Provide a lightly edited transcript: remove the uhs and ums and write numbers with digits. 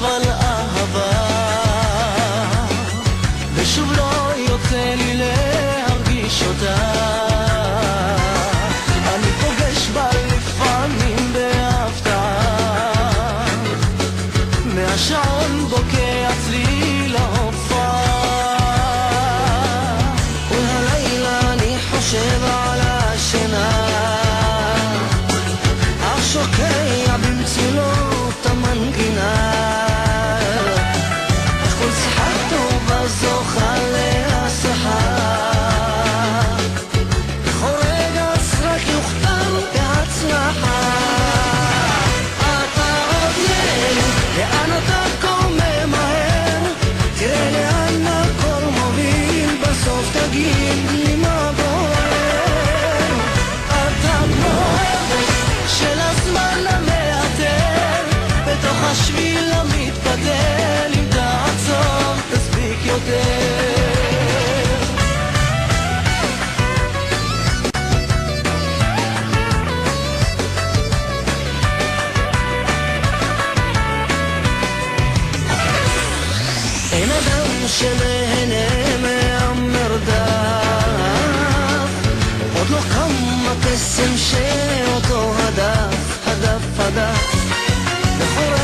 על אהבה ושוב לא יוצא לי להרגיש אותה. אני פוגש בה לפעמים בהפתעה, מהשעון בוקע צליל ההופעה, והלילה אני חושב על השינה, אך שוקע במצולות המנגינה. השביל המתבדל, אם תעצור תספיק יותר. אין אדם שנהנה מהמרדף, עוד לא קם הקסם שאותו הדף, הדף, הדף, בכל